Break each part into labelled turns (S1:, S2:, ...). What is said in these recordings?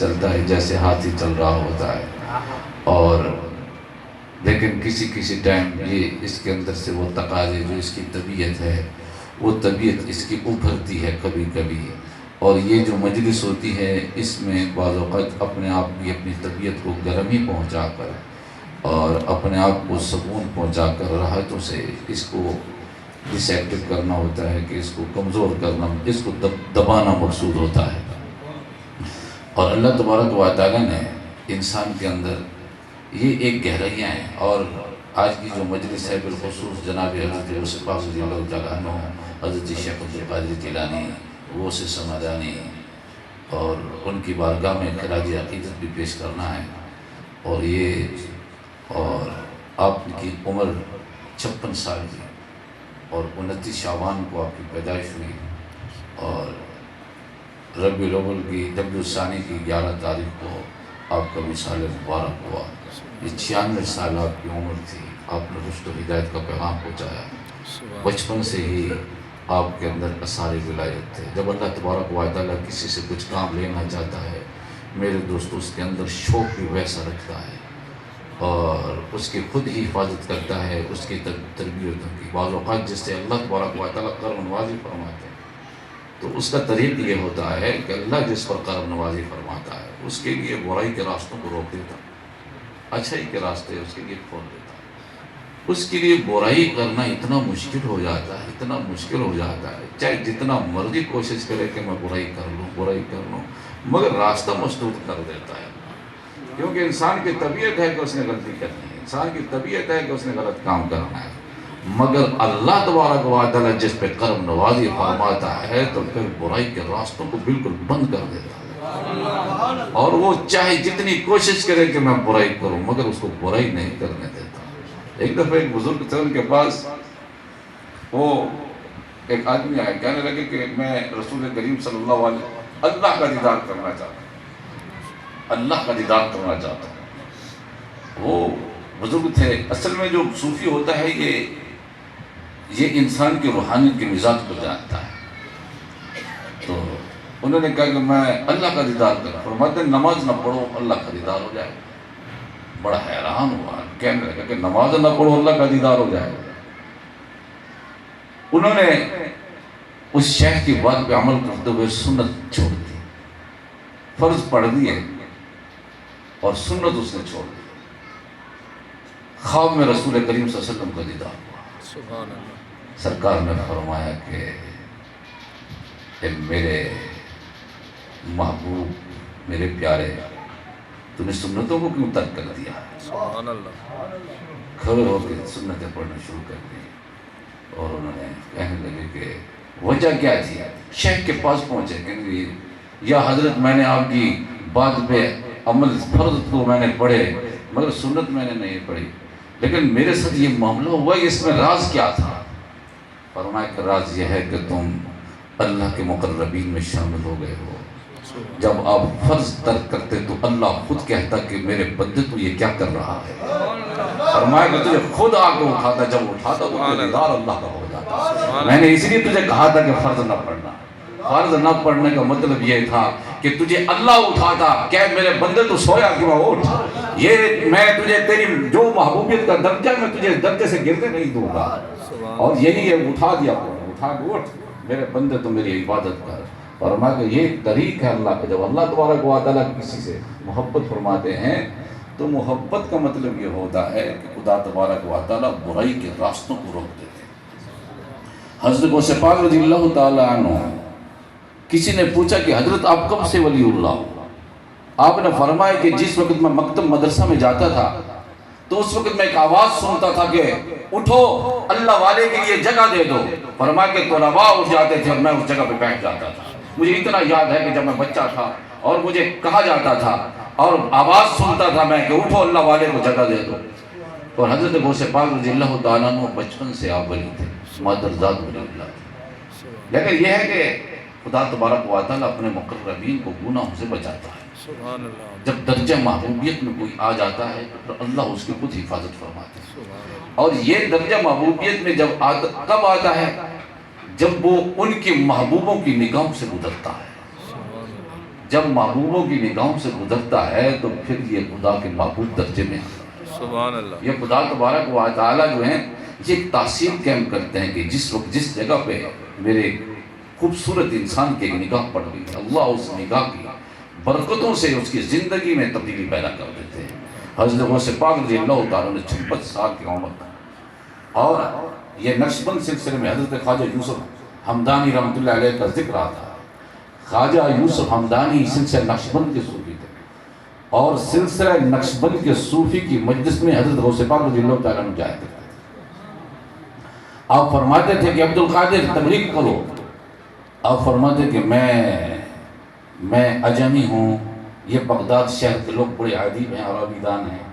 S1: چلتا ہے جیسے ہاتھی چل رہا ہوتا ہے، اور لیکن کسی ٹائم یہ اس کے اندر سے وہ تقاضے جو اس کی طبیعت ہے وہ طبیعت اس کی ابھرتی ہے کبھی کبھی، اور یہ جو مجلس ہوتی ہے اس میں بعض اوقات اپنے آپ کی اپنی طبیعت کو گرمی پہنچا کر اور اپنے آپ کو سکون پہنچا کر راحتوں سے اس کو ڈس ایکٹیو کرنا ہوتا ہے، کہ اس کو کمزور کرنا، اس کو دبانا مقصود ہوتا ہے۔ اور اللہ تبارک و تعالیٰ نے انسان کے اندر یہ ایک گہرائیاں ہیں، اور آج کی جو مجلس ہے بالخصوص جناب حضرت غوث پاک رضی اللہ تعالیٰ عنہ، حضرت شیخ عبدالقادر جیلانی، غوث سمدانی، اور ان کی بارگاہ میں خراج عقیدت بھی پیش کرنا ہے۔ اور آپ کی عمر 56 سال کی، اور 29 شعبان کو آپ کی پیدائش ہوئی، اور ربیع الاول کی ربیع الثانی کی 11 تاریخ کو آپ کا وصال مبارک ہوا۔ یہ 96 سال آپ کی عمر تھی، آپ نے رشد و ہدایت کا پیغام پہنچایا۔ بچپن سے ہی آپ کے اندر اثار ولایت تھے۔ جب اللہ تبارک و تعالیٰ کسی سے کچھ کام لینا چاہتا ہے میرے دوستو، اس کے اندر شوق بھی ویسا رکھتا ہے، اور اس کی خود ہی حفاظت کرتا ہے، اس کی تربیتوں کی۔ بعض اوقات جس سے اللہ تبارک و تعالیٰ کرم نوازی فرماتے ہیں تو اس کا طریق یہ ہوتا ہے کہ اللہ جس پر کرم نوازی فرماتا ہے اس کے لیے برائی کے راستوں کو روک دیتا ہے، اچھائی کے راستے اس کے لیے کھول دیتا ہے۔ اس کے لیے برائی کرنا اتنا مشکل ہو جاتا ہے، اتنا مشکل ہو جاتا ہے، چاہے جتنا مرضی کوشش کرے کہ میں برائی کر لوں، مگر راستہ مسدود کر دیتا ہے، کیونکہ انسان کی طبیعت ہے کہ اس نے غلطی کرنی ہے، انسان کی طبیعت ہے کہ اس نے غلط کام کرنا ہے، مگر اللہ تبارک و تعالیٰ جس پہ کرم نوازی فرماتا ہے تو پھر برائی کے راستوں کو بالکل بند کر دیتا ہے، اور وہ چاہے جتنی کوشش کرے کہ میں برائی کروں مگر اس کو برائی نہیں کرنے دیتا۔ ایک دفعہ ایک بزرگ تھے، ان کے پاس وہ ایک آدمی آیا، کہنے لگے کہ میں رسول کریم صلی اللہ علیہ وسلم اللہ کا دیدار کرنا چاہتا ہوں، اللہ کا دیدار کرنا چاہتا ہوں۔ وہ بزرگ تھے۔ اصل میں جو صوفی ہوتا ہے یہ انسان کی روحانیت کے مزاج کو جانتا ہے، تو انہوں نے کہا کہ میں اللہ کا دیدار کروں۔ فرماتے ہیں نماز نہ پڑھو اللہ کا دیدار ہو جائے گا۔ بڑا حیران ہوا، کہنے لگا کہ نماز نہ پڑھو اللہ کا دیدار ہو جائے گا۔ انہوں نے اس شیخ کی بات پہ عمل کرتے ہوئے سنت چھوڑ دی، فرض پڑھ دیے اور سنت اس نے چھوڑ دی۔ خواب میں رسول کریم صلی اللہ علیہ وسلم کا دیدار ہوا۔
S2: سبحان اللہ۔
S1: سرکار نے فرمایا کہ اے میرے محبوب، میرے پیارے، تو نے سنتوں کو کیوں ترک کر دیا؟
S2: سبحان اللہ۔
S1: کھڑے ہو کے سنتیں پڑھنا شروع کر دی، اور انہوں نے کہنے لگے کہ وجہ کیا تھی؟ شیخ کے پاس پہنچے، کہنے لگے یا حضرت میں نے آپ کی بات پہ عمل، فرض تو میں نے پڑھے مگر سنت میں نے نہیں پڑھی، لیکن میرے ساتھ یہ معاملہ ہوا، اس میں راز کیا تھا؟ فرمایا کہ راز یہ ہے کہ تم اللہ کے مقربین میں شامل ہو گئے ہو۔ جب آپ فرض ترک کرتے تو اللہ خود کہتا کہ میرے بندے تو یہ کیا کر رہا ہے۔ فرمایا کہ تجھے خود آ کے اٹھاتا، جب اٹھاتا تو دیدار اللہ کا ہو جاتا۔ میں نے اس لیے تجھے کہا تھا کہ فرض نہ پڑھنا۔ فرض نہ پڑھنے کا مطلب یہ تھا کہ تجھے اللہ اٹھاتا، کہ میرے بندے تو سویا کیوں، اٹھ، یہ میں تجھے تیری جو محبوبیت کا درجہ میں تجھے درجے سے گرنے نہیں دوں گا، اور یہی ہے اٹھا دیا، اٹھا کے اٹھ میرے بندے تو میری عبادت کر۔ فرمایا کہ یہ طریق ہے اللہ کا۔ جب اللہ تبارک و تعالیٰ کسی سے محبت فرماتے ہیں تو محبت کا مطلب یہ ہوتا ہے کہ خدا تبارک و تعالیٰ برائی کے راستوں کو روک دیتے ہیں۔ حضرت غوث پاک رضی اللہ تعالیٰ عنہ، کسی نے پوچھا کہ حضرت آپ کب سے ولی اللہ ہو؟ آپ نے فرمایا کہ جس وقت میں مکتب مدرسہ میں جاتا تھا تو اس وقت میں ایک آواز سنتا تھا کہ اٹھو اللہ والے کے لیے جگہ دے دو۔ فرمایا کہ طلباء اٹھ جاتے تھے اور میں اس جگہ پہ بیٹھ جاتا تھا۔ مجھے اتنا یاد ہے کہ جب میں بچہ تھا اور مجھے کہا جاتا تھا اور آواز سنتا تھا میں کہ اٹھو اللہ والے کو جگہ دے دو۔ اور حضرت غوث پاک رضی اللہ تعالیٰ عنہ بچپن سے آپ ولی تھے، مادرزاد ولی اللہ تھے، لیکن یہ ہے کہ خدا تبارک و تعالیٰ اپنے مقربین کو گناہوں سے بچاتا ہے۔
S2: سبحان اللہ۔
S1: جب درجہ محبوبیت میں کوئی آ جاتا ہے تو اللہ اس کی خود حفاظت فرماتے ہیں، اور یہ درجہ محبوبیت میں جب کب آتا ہے؟ جب وہ ان کے محبوبوں کی نگاہوں سے گزرتا ہے، جب محبوبوں کی نگاہوں سے گزرتا ہے تو پھر یہ خدا کے محبوب درجے میں آتا ہے۔
S2: سبحان اللہ۔
S1: یہ خدا تبارک و تعالیٰ جو ہیں یہ ایک تاثیر قائم کرتے ہیں کہ جس وقت جس جگہ پہ میرے خوبصورت انسان کی نگاہ پڑ گئی، اللہ اس نگاہ کی برکتوں سے اس کی زندگی میں تبدیلی پیدا کر دیتے ہیں۔ حضرت غوث پاک رضی اللہ تعالیٰ نے 56 سال کی عمر تھا، اور یہ نقشبند سلسلے میں حضرت خواجہ یوسف ہمدانی رحمۃ اللہ علیہ کا ذکر آتا ہے۔ خواجہ یوسف ہمدانی سلسلہ نقشبند کے صوفی تھے، اور سلسلہ نقشبند کے صوفی کی مجلس میں حضرت غوث پاک رضی اللہ تعالیٰ نے جایا کرتے تھے۔ آپ فرماتے تھے کہ عبد القادر تبلیغ کرو، آپ فرماتے کہ میں اجمی ہوں، یہ بغداد شہر کے لوگ بڑے ادیب ہیں اور عابدان ہیں،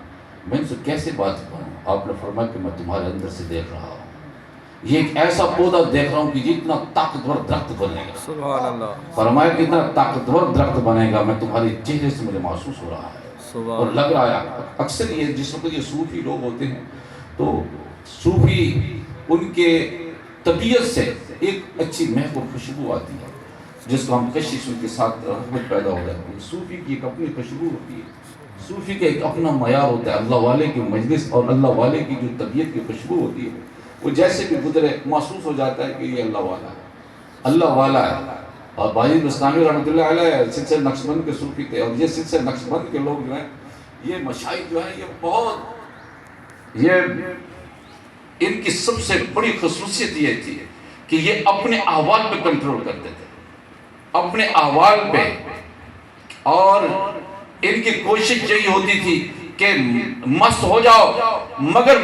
S1: میں ان سے کیسے بات کروں؟ آپ نے فرمایا کہ میں تمہارے اندر سے دیکھ رہا ہوں، یہ ایک ایسا پودا دیکھ رہا ہوں کہ جتنا طاقتور درخت بنے گا۔
S2: سبحان اللہ۔
S1: فرمایا کہ اتنا طاقتور درخت بنے گا، میں تمہارے چہرے سے مجھے محسوس ہو رہا ہے اور لگ رہا ہے۔ اکثر یہ جس وقت یہ صوفی لوگ ہوتے ہیں تو صوفی ان کے طبیعت سے ایک اچھی مہک اور خوشبو آتی ہے جس کو ہم کشش ان کے ساتھ رحمت پیدا ہو جاتی ہے۔ صوفی کی ایک اپنی خوشبو ہوتی ہے، صوفی کا ایک اپنا معیار ہوتا ہے، اللہ والے کی مجلس اور اللہ والے کی جو طبیعت کی خوشبو ہوتی ہے وہ جیسے بھی گزرے محسوس ہو جاتا ہے کہ یہ اللہ والا ہے، اللہ والا ہے۔ اور باجی بستانی رحمۃ اللہ علیہ سلسلہ نقشبند کے صوفی تھے، اور یہ سلسلہ نقشبند کے لوگ جو ہیں یہ مشائخ جو ہیں یہ ان کی سب سے بڑی خصوصیت یہ تھی کہ یہ اپنے احوال پہ کنٹرول کرتے تھے، اپنے احوال پہ، اور ان کی کوشش یہی ہوتی تھی کہ مست ہو جاؤ مگر